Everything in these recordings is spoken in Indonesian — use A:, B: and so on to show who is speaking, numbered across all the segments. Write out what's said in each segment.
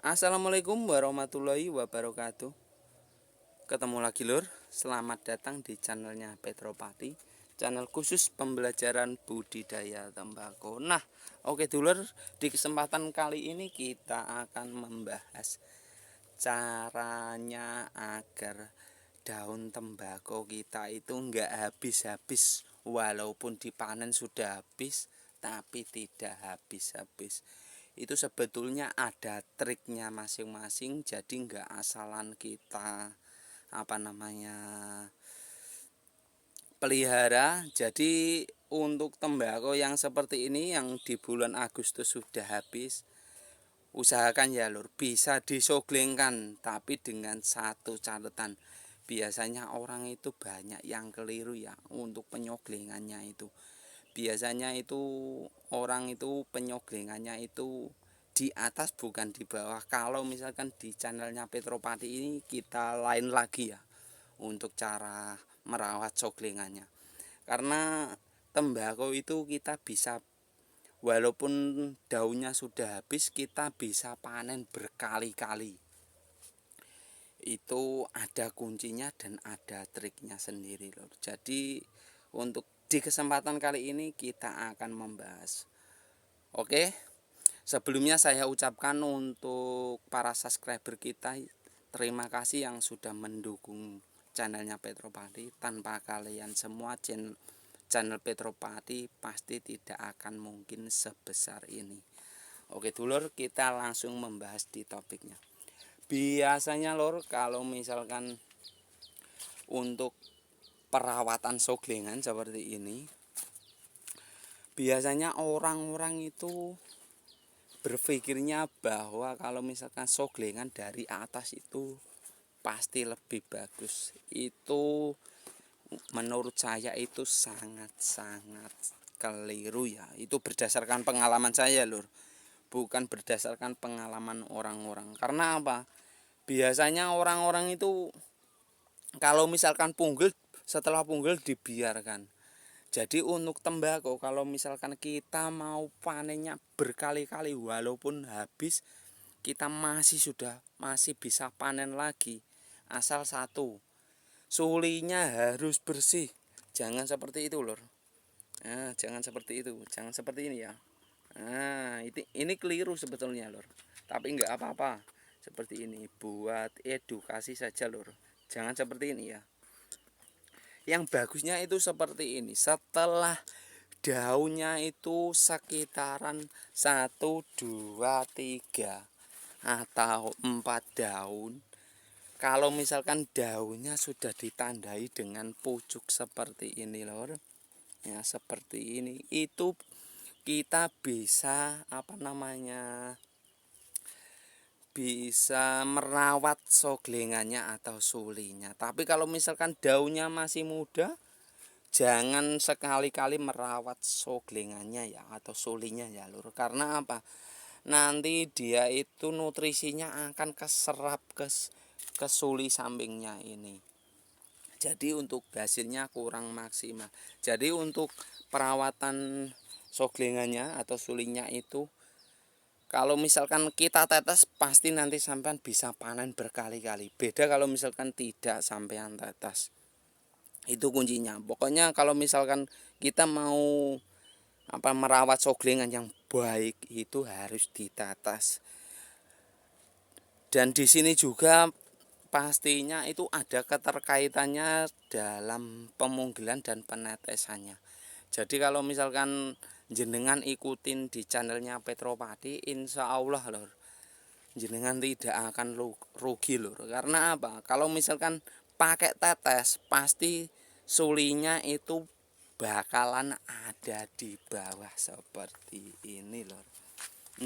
A: Assalamualaikum warahmatullahi wabarakatuh. Ketemu lagi lur, selamat datang di channelnya Petropati, channel khusus pembelajaran budidaya tembakau. Nah, oke dulur, di kesempatan kali ini kita akan membahas caranya agar daun tembakau kita itu enggak habis-habis. Walaupun dipanen sudah habis, tapi tidak habis-habis. Itu sebetulnya ada triknya masing-masing, jadi enggak asalan kita pelihara. Jadi untuk tembakau yang seperti ini yang di bulan Agustus sudah habis, usahakan ya lur, bisa disoglengkan, tapi dengan satu catatan. Biasanya orang itu banyak yang keliru ya untuk penyoglengannya itu. Biasanya itu orang itu penyoglengannya itu di atas bukan di bawah. Kalau misalkan di channelnya Petropati ini kita lain lagi ya untuk cara merawat soglengannya. Karena tembakau itu kita bisa, walaupun daunnya sudah habis, kita bisa panen berkali-kali. Itu ada kuncinya dan ada triknya sendiri loh. Jadi untuk di kesempatan kali ini kita akan membahas. Oke, sebelumnya saya ucapkan untuk para subscriber kita, terima kasih yang sudah mendukung channelnya Petropati. Tanpa kalian semua channel Petropati pasti tidak akan mungkin sebesar ini. Oke dulur, kita langsung membahas di topiknya. Biasanya lor, kalau misalkan untuk perawatan soglengan seperti ini, biasanya orang-orang itu berpikirnya bahwa kalau misalkan soglengan dari atas itu pasti lebih bagus. Itu menurut saya itu sangat-sangat keliru ya. Itu berdasarkan pengalaman saya lur, bukan berdasarkan pengalaman orang-orang. Karena apa? Biasanya orang-orang itu kalau misalkan punggul, setelah punggul dibiarkan. Jadi untuk tembakau, kalau misalkan kita mau panennya berkali-kali walaupun habis, kita masih bisa panen lagi. Asal satu, sulinya harus bersih. Jangan seperti itu lor. Nah, jangan seperti itu, jangan seperti ini ya. Nah, ini keliru sebetulnya lor. Tapi enggak apa-apa. Seperti ini buat edukasi saja lor. Jangan seperti ini ya. Yang bagusnya itu seperti ini. Setelah daunnya itu sekitaran 1, 2, 3 atau 4 daun. Kalau misalkan daunnya sudah ditandai dengan pucuk seperti ini lor, ya seperti ini, itu kita bisa bisa merawat soglengannya atau sulinya. Tapi kalau misalkan daunnya masih muda, jangan sekali-kali merawat soglengannya ya atau sulinya ya lur. Karena apa? Nanti dia itu nutrisinya akan keserap ke suli sampingnya ini. Jadi untuk hasilnya kurang maksimal. Jadi untuk perawatan soglengannya atau sulinya itu, kalau misalkan kita tetes pasti nanti sampean bisa panen berkali-kali. Beda kalau misalkan tidak sampean tetes. Itu kuncinya. Pokoknya kalau misalkan kita mau merawat soglengan yang baik itu harus ditetes. Dan di sini juga pastinya itu ada keterkaitannya dalam pemunggilan dan penetesannya. Jadi kalau misalkan jenengan ikutin di channelnya Petropati, insya Allah lor, jenengan tidak akan rugi lor. Karena apa? Kalau misalkan pakai tetes, pasti sulinya itu bakalan ada di bawah seperti ini lor.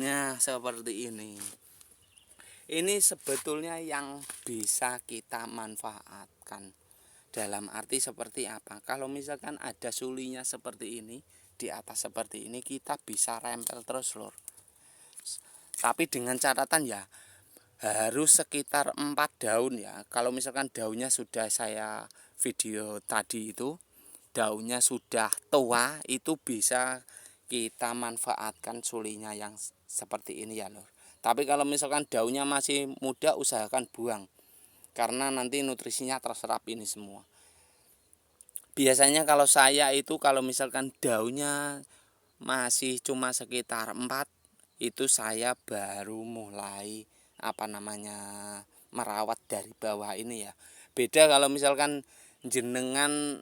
A: Nah seperti ini. Ini sebetulnya yang bisa kita manfaatkan. Dalam arti seperti apa? Kalau misalkan ada sulinya seperti ini, di atas seperti ini, kita bisa rempel terus lor. Tapi dengan catatan ya, harus sekitar 4 daun ya. Kalau misalkan daunnya sudah saya video tadi itu, daunnya sudah tua, itu bisa kita manfaatkan sulinya yang seperti ini ya lor. Tapi kalau misalkan daunnya masih muda, usahakan buang, karena nanti nutrisinya terserap ini semua. Biasanya kalau saya itu kalau misalkan daunnya masih cuma sekitar 4, itu saya baru mulai merawat dari bawah ini ya. Beda kalau misalkan jenengan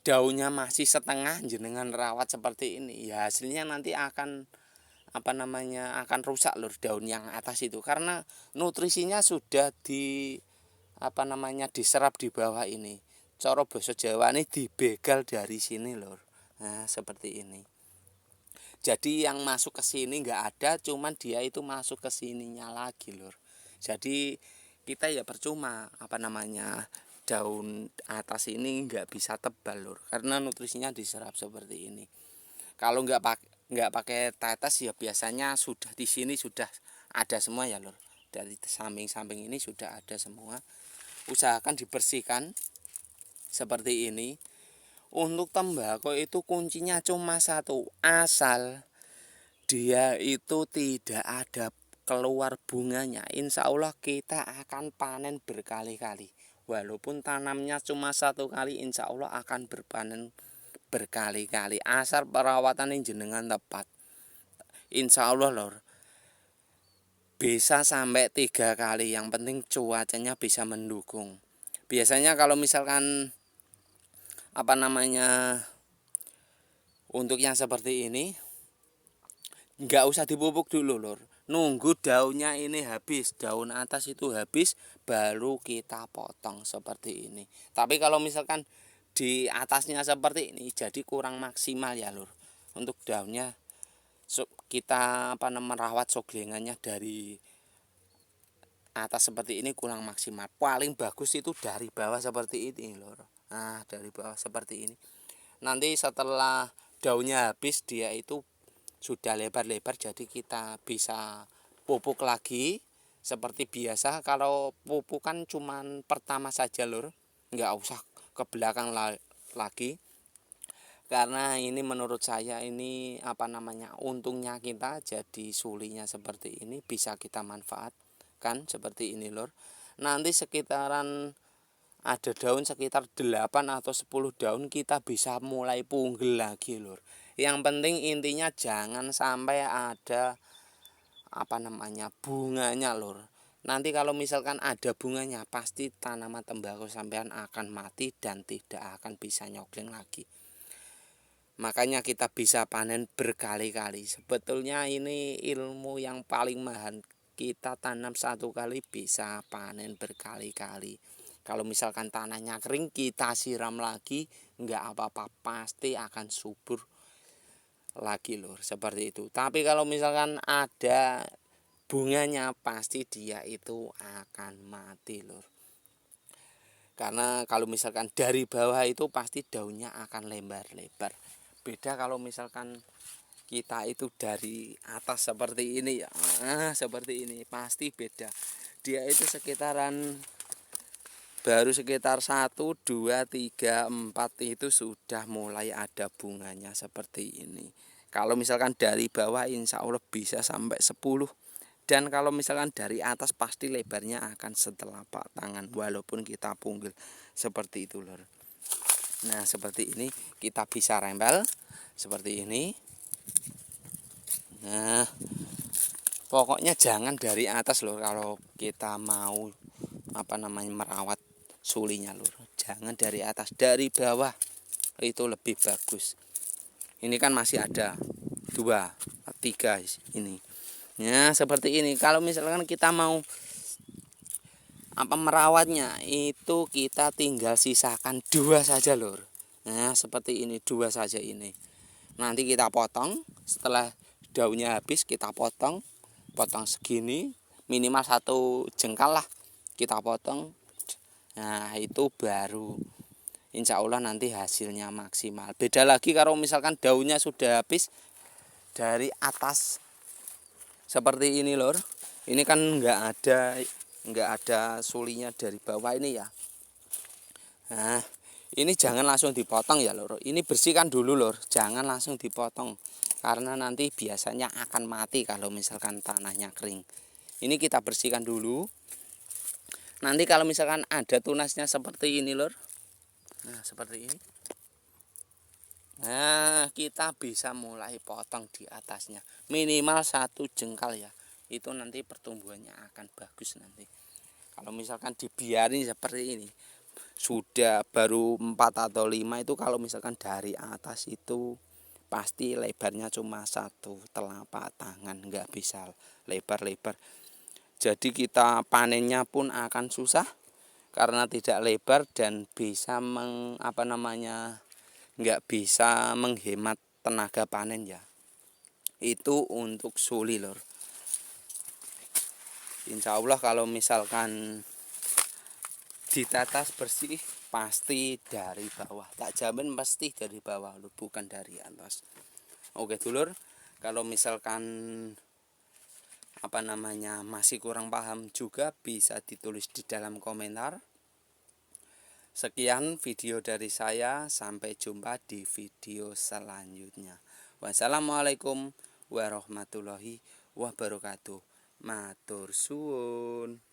A: daunnya masih setengah, jenengan rawat seperti ini, ya hasilnya nanti akan akan rusak lur, daun yang atas itu, karena nutrisinya sudah diserap di bawah ini. Cara basa Jawa ini dibegal dari sini lur. Nah, seperti ini. Jadi yang masuk ke sini nggak ada, cuman dia itu masuk ke sininya lagi lur. Jadi kita ya percuma daun atas ini nggak bisa tebal lur, karena nutrisinya diserap seperti ini. Kalau nggak pakai tetes ya biasanya sudah di sini sudah ada semua ya lur. Dari samping-samping ini sudah ada semua. Usahakan dibersihkan seperti ini. Untuk tembakau itu kuncinya cuma satu, asal dia itu tidak ada keluar bunganya, insya Allah kita akan panen berkali-kali. Walaupun tanamnya cuma 1 kali, insya Allah akan berpanen berkali-kali, asal perawatan jenengan tepat. Insya Allah lor, bisa sampai 3 kali, yang penting cuacanya bisa mendukung. Biasanya kalau misalkan untuk yang seperti ini nggak usah dipupuk dulu lor, nunggu daunnya ini habis, daun atas itu habis, baru kita potong seperti ini. Tapi kalau misalkan di atasnya seperti ini, jadi kurang maksimal ya lur. Untuk daunnya kita merawat soglengannya dari atas seperti ini kurang maksimal. Paling bagus itu dari bawah seperti ini lur. Nah, dari bawah seperti ini. Nanti setelah daunnya habis, dia itu sudah lebar-lebar, jadi kita bisa pupuk lagi seperti biasa. Kalau pupuk kan cuman pertama saja lur, nggak usah ke belakang lagi, karena ini menurut saya ini untungnya kita jadi sulinya seperti ini bisa kita manfaatkan seperti ini lur. Nanti sekitaran ada daun sekitar 8 atau 10 daun kita bisa mulai punggel lagi lur. Yang penting intinya jangan sampai ada bunganya lur. Nanti kalau misalkan ada bunganya, pasti tanaman tembakau sampean akan mati dan tidak akan bisa nyokleng lagi. Makanya kita bisa panen berkali-kali. Sebetulnya ini ilmu yang paling mahal. Kita tanam 1 kali bisa panen berkali-kali. Kalau misalkan tanahnya kering, kita siram lagi, nggak apa-apa, pasti akan subur lagi lur, seperti itu. Tapi kalau misalkan ada bunganya, pasti dia itu akan mati lur. Karena kalau misalkan dari bawah itu pasti daunnya akan lebar-lebar. Beda kalau misalkan kita itu dari atas seperti ini ya, seperti ini pasti beda. Dia itu baru sekitar 1, 2, 3, 4 itu sudah mulai ada bunganya seperti ini. Kalau misalkan dari bawah insya Allah bisa sampai 10. Dan kalau misalkan dari atas pasti lebarnya akan setelapak tangan, walaupun kita punggil seperti itu lor. Nah seperti ini kita bisa rempel seperti ini. Nah pokoknya jangan dari atas lor kalau kita mau merawat sulinya lur. Jangan dari atas, dari bawah itu lebih bagus. Ini kan masih ada 2, 3 ini. Ya seperti ini. Kalau misalkan kita mau merawatnya, itu kita tinggal sisakan 2 saja lur. Nah seperti ini, 2 saja ini. Nanti kita potong, setelah daunnya habis kita potong segini, minimal 1 jengkal lah kita potong. Nah itu baru insya Allah nanti hasilnya maksimal. Beda lagi kalau misalkan daunnya sudah habis dari atas seperti ini lor. Ini kan nggak ada sulinya dari bawah ini ya. Nah ini jangan langsung dipotong ya lor. Ini bersihkan dulu lor, jangan langsung dipotong. karena nanti biasanya akan mati kalau misalkan tanahnya kering. Ini kita bersihkan dulu. Nanti kalau misalkan ada tunasnya seperti ini lur, nah seperti ini, nah kita bisa mulai potong di atasnya minimal 1 jengkal ya, itu nanti pertumbuhannya akan bagus. Nanti kalau misalkan dibiarin seperti ini sudah baru 4 atau 5, itu kalau misalkan dari atas itu pasti lebarnya cuma 1 telapak tangan, nggak bisa lebar-lebar. Jadi kita panennya pun akan susah karena tidak lebar dan bisa nggak bisa menghemat tenaga panen ya. Itu untuk suli lor. Insya Allah kalau misalkan ditatas bersih pasti dari bawah, tak jamin pasti dari bawah lur, bukan dari atas. Oke dulur, kalau misalkan masih kurang paham juga bisa ditulis di dalam komentar. Sekian video dari saya, sampai jumpa di video selanjutnya. Wassalamualaikum warahmatullahi wabarakatuh. Matur suwun.